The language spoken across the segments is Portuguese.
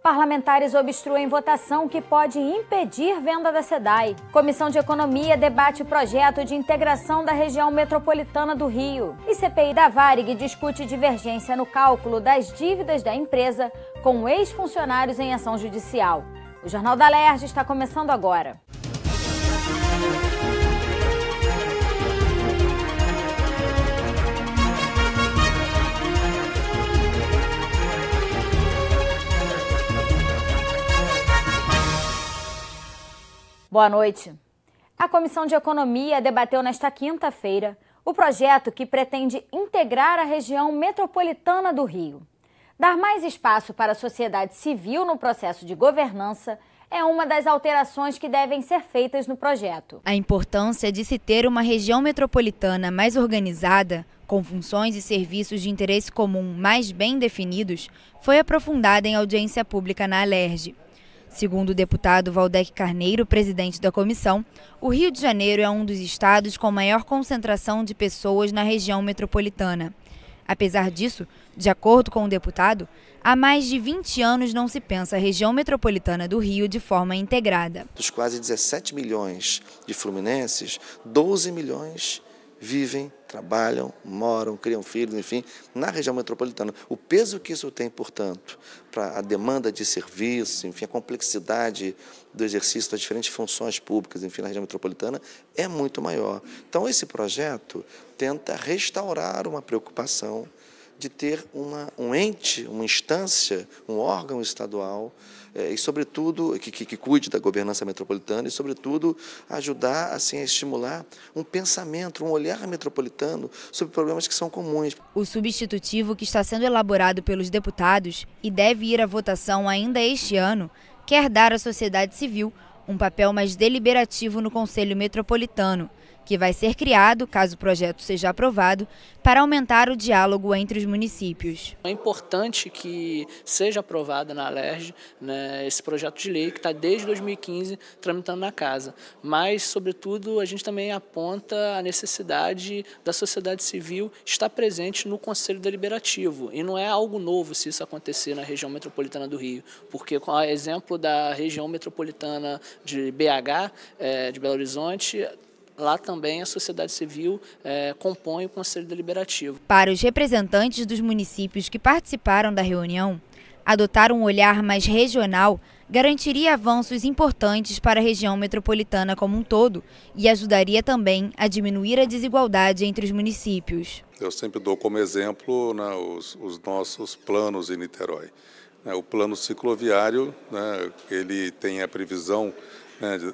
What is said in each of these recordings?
Parlamentares obstruem votação que pode impedir venda da SEDAI. Comissão de Economia debate o projeto de integração da região metropolitana do Rio. E CPI da Varig discute divergência no cálculo das dívidas da empresa com ex-funcionários em ação judicial. O Jornal da Alerj está começando agora. Boa noite. A Comissão de Economia debateu nesta quinta-feira o projeto que pretende integrar a região metropolitana do Rio. Dar mais espaço para a sociedade civil no processo de governança é uma das alterações que devem ser feitas no projeto. A importância de se ter uma região metropolitana mais organizada, com funções e serviços de interesse comum mais bem definidos, foi aprofundada em audiência pública na Alerj. Segundo o deputado Valdec Carneiro, presidente da comissão, o Rio de Janeiro é um dos estados com maior concentração de pessoas na região metropolitana. Apesar disso, de acordo com o deputado, há mais de 20 anos não se pensa a região metropolitana do Rio de forma integrada. Dos quase 17 milhões de fluminenses, 12 milhões vivem, trabalham, moram, criam filhos, enfim, na região metropolitana. O peso que isso tem, portanto, para a demanda de serviços, enfim, a complexidade do exercício das diferentes funções públicas, enfim, na região metropolitana, é muito maior. Então, esse projeto tenta restaurar uma preocupação de ter um ente, uma instância, um órgão estadual, e, sobretudo, que cuide da governança metropolitana e, sobretudo, ajudar assim, a estimular um pensamento, um olhar metropolitano sobre problemas que são comuns. O substitutivo que está sendo elaborado pelos deputados e deve ir à votação ainda este ano, quer dar à sociedade civil um papel mais deliberativo no Conselho Metropolitano, que vai ser criado, caso o projeto seja aprovado, para aumentar o diálogo entre os municípios. É importante que seja aprovado na Alerj, né, esse projeto de lei que está desde 2015 tramitando na casa. Mas, sobretudo, a gente também aponta a necessidade da sociedade civil estar presente no Conselho Deliberativo. E não é algo novo se isso acontecer na região metropolitana do Rio, porque, com o exemplo da região metropolitana de BH, de Belo Horizonte, lá também a sociedade civil compõe o Conselho Deliberativo. Para os representantes dos municípios que participaram da reunião, adotar um olhar mais regional garantiria avanços importantes para a região metropolitana como um todo e ajudaria também a diminuir a desigualdade entre os municípios. Eu sempre dou como exemplo, né, os nossos planos em Niterói. O plano cicloviário, né, ele tem a previsão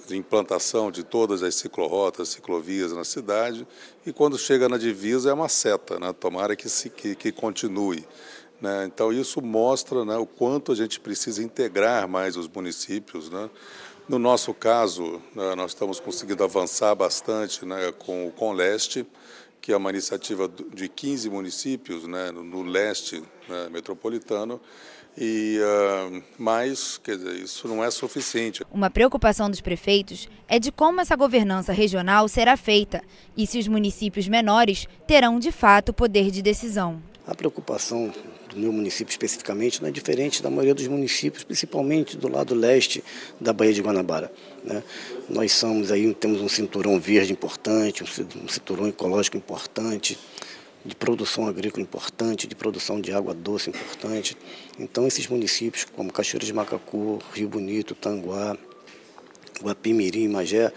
de implantação de todas as ciclorotas, ciclovias na cidade, e quando chega na divisa é uma seta, né? Tomara que continue. Né? Então isso mostra, né, o quanto a gente precisa integrar mais os municípios. Né? No nosso caso, né, nós estamos conseguindo avançar bastante, né, com o Conleste, que é uma iniciativa de 15 municípios, né, no leste, né, metropolitano, mas, quer dizer, isso não é suficiente. Uma preocupação dos prefeitos é de como essa governança regional será feita e se os municípios menores terão, de fato, poder de decisão. A preocupação do meu município especificamente não é diferente da maioria dos municípios, principalmente do lado leste da Baía de Guanabara. Né? Nós temos um cinturão verde importante, um cinturão ecológico importante, de produção agrícola importante, de produção de água doce importante. Então, esses municípios como Cachoeira de Macacu, Rio Bonito, Tanguá, Guapimirim, Magé,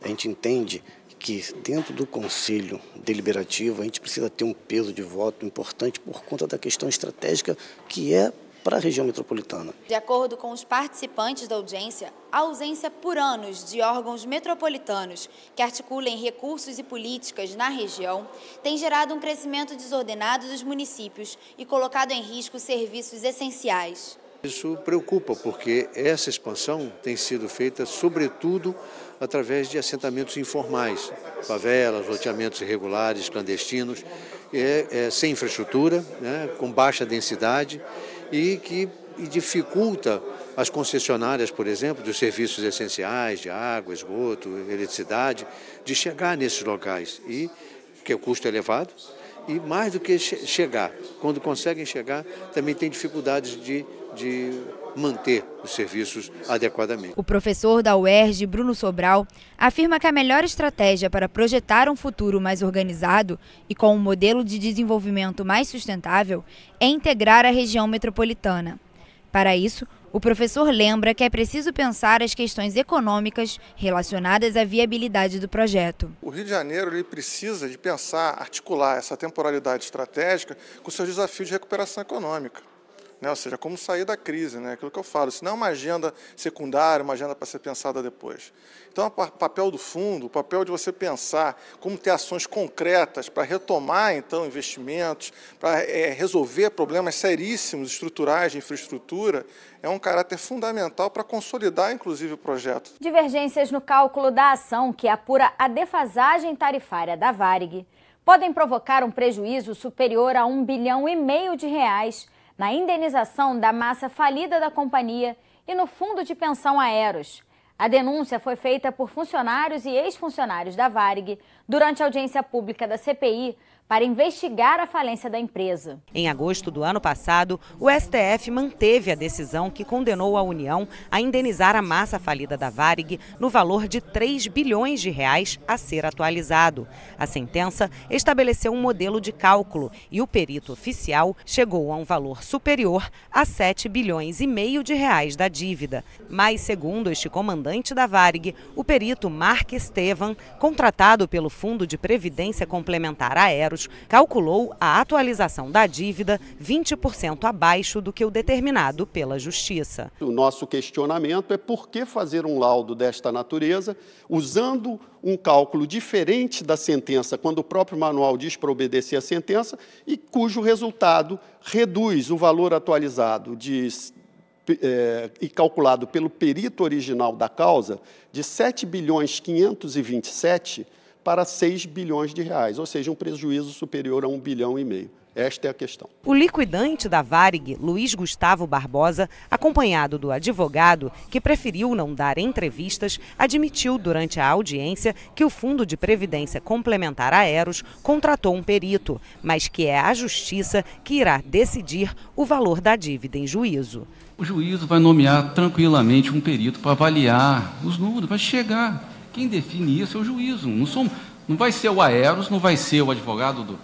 a gente entende que dentro do Conselho Deliberativo a gente precisa ter um peso de voto importante por conta da questão estratégica que é para a região metropolitana. De acordo com os participantes da audiência, a ausência por anos de órgãos metropolitanos que articulem recursos e políticas na região tem gerado um crescimento desordenado dos municípios e colocado em risco serviços essenciais. Isso preocupa, porque essa expansão tem sido feita, sobretudo, através de assentamentos informais, favelas, loteamentos irregulares, clandestinos, sem infraestrutura, né, com baixa densidade e que dificulta as concessionárias, por exemplo, dos serviços essenciais de água, esgoto, eletricidade, de chegar nesses locais, e que o custo é elevado. E mais do que chegar, quando conseguem chegar, também tem dificuldades de manter os serviços adequadamente. O professor da UERJ, Bruno Sobral, afirma que a melhor estratégia para projetar um futuro mais organizado e com um modelo de desenvolvimento mais sustentável é integrar a região metropolitana. Para isso, o professor lembra que é preciso pensar as questões econômicas relacionadas à viabilidade do projeto. O Rio de Janeiro ele precisa de pensar, articular essa temporalidade estratégica com seus desafios de recuperação econômica. Ou seja, como sair da crise, aquilo que eu falo, isso não é uma agenda secundária, uma agenda para ser pensada depois. Então, o papel do fundo, o papel de você pensar como ter ações concretas para retomar, então, investimentos, para resolver problemas seríssimos, estruturais de infraestrutura, é um caráter fundamental para consolidar, inclusive, o projeto. Divergências no cálculo da ação que apura a defasagem tarifária da Varig podem provocar um prejuízo superior a R$1,5 bilhão na indenização da massa falida da companhia e no fundo de pensão Aeros. A denúncia foi feita por funcionários e ex-funcionários da Varig durante a audiência pública da CPI para investigar a falência da empresa. Em agosto do ano passado, o STF manteve a decisão que condenou a União a indenizar a massa falida da Varig no valor de R$3 bilhões a ser atualizado. A sentença estabeleceu um modelo de cálculo e o perito oficial chegou a um valor superior a R$7,5 bilhões da dívida. Mas, segundo este comandante da Varig, o perito Mark Estevan, contratado pelo Fundo de Previdência Complementar Aeros, calculou a atualização da dívida 20% abaixo do que o determinado pela Justiça. O nosso questionamento é por que fazer um laudo desta natureza, usando um cálculo diferente da sentença, quando o próprio manual diz para obedecer a sentença, e cujo resultado reduz o valor atualizado e calculado pelo perito original da causa de 7 bilhões 527 para 6 bilhões de reais, ou seja, um prejuízo superior a 1,5 bilhão. Esta é a questão. O liquidante da Varig, Luiz Gustavo Barbosa, acompanhado do advogado, que preferiu não dar entrevistas, admitiu durante a audiência que o Fundo de Previdência Complementar Aeros contratou um perito, mas que é a Justiça que irá decidir o valor da dívida em juízo. O juízo vai nomear tranquilamente um perito para avaliar os números, vai chegar. Quem define isso é o juízo. Não vai ser o Aeros, não vai ser o advogado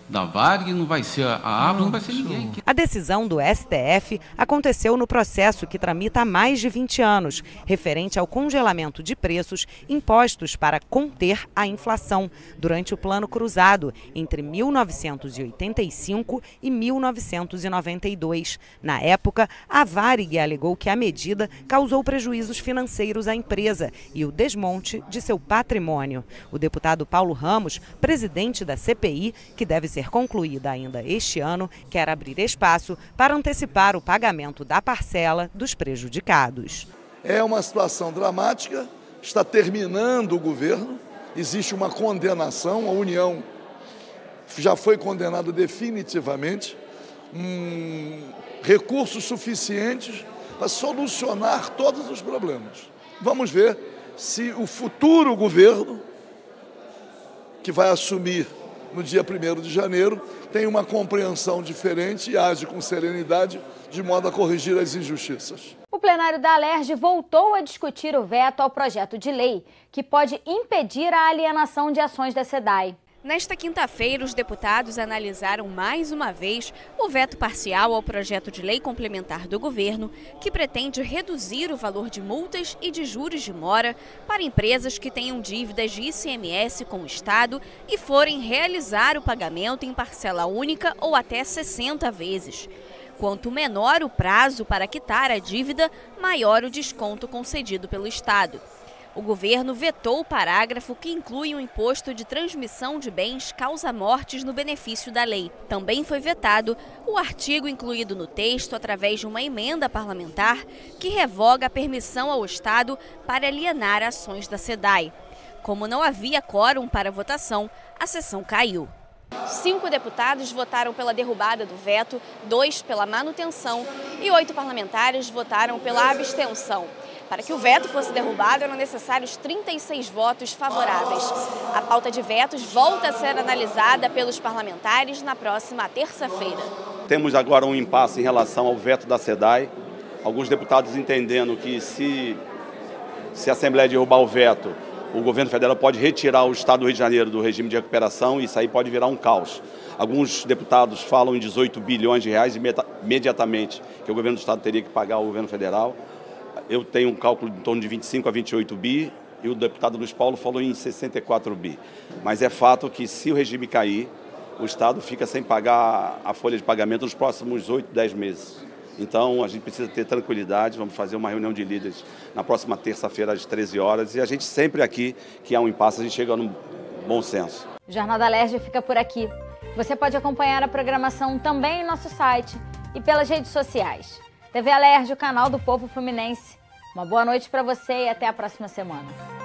da Varig, não vai ser a ABRA, não vai ser ninguém. A decisão do STF aconteceu no processo que tramita há mais de 20 anos, referente ao congelamento de preços impostos para conter a inflação durante o Plano Cruzado, entre 1985 e 1992. Na época, a Varig alegou que a medida causou prejuízos financeiros à empresa e o desmonte de seu patrimônio. O deputado Paulo Ramos, presidente da CPI, que deve ser concluída ainda este ano, quer abrir espaço para antecipar o pagamento da parcela dos prejudicados. É uma situação dramática, está terminando o governo, existe uma condenação, a União já foi condenada definitivamente, recursos suficientes para solucionar todos os problemas. Vamos ver se o futuro governo, que vai assumir no dia 1º de janeiro, tem uma compreensão diferente e age com serenidade, de modo a corrigir as injustiças. O plenário da Alerj voltou a discutir o veto ao projeto de lei que pode impedir a alienação de ações da SEDAI. Nesta quinta-feira, os deputados analisaram mais uma vez o veto parcial ao projeto de lei complementar do governo, que pretende reduzir o valor de multas e de juros de mora para empresas que tenham dívidas de ICMS com o Estado e forem realizar o pagamento em parcela única ou até 60 vezes. Quanto menor o prazo para quitar a dívida, maior o desconto concedido pelo Estado. O governo vetou o parágrafo que inclui um imposto de transmissão de bens causa-mortes no benefício da lei. Também foi vetado o artigo incluído no texto através de uma emenda parlamentar que revoga a permissão ao Estado para alienar ações da SEDAI. Como não havia quórum para votação, a sessão caiu. 5 deputados votaram pela derrubada do veto, 2 pela manutenção e 8 parlamentares votaram pela abstenção. Para que o veto fosse derrubado, eram necessários 36 votos favoráveis. A pauta de vetos volta a ser analisada pelos parlamentares na próxima terça-feira. Temos agora um impasse em relação ao veto da SEDAI. Alguns deputados entendendo que se a Assembleia derrubar o veto, o governo federal pode retirar o Estado do Rio de Janeiro do regime de recuperação e isso aí pode virar um caos. Alguns deputados falam em 18 bilhões de reais imediatamente que o governo do Estado teria que pagar ao governo federal. Eu tenho um cálculo em torno de 25 a 28 bi e o deputado Luiz Paulo falou em 64 bi. Mas é fato que se o regime cair, o Estado fica sem pagar a folha de pagamento nos próximos 8, 10 meses. Então, a gente precisa ter tranquilidade, vamos fazer uma reunião de líderes na próxima terça-feira às 13 horas e a gente sempre aqui, que há um impasse, a gente chega num bom senso. O Jornal da Alerj fica por aqui. Você pode acompanhar a programação também em nosso site e pelas redes sociais. TV Alerj, o canal do povo fluminense. Uma boa noite para você e até a próxima semana.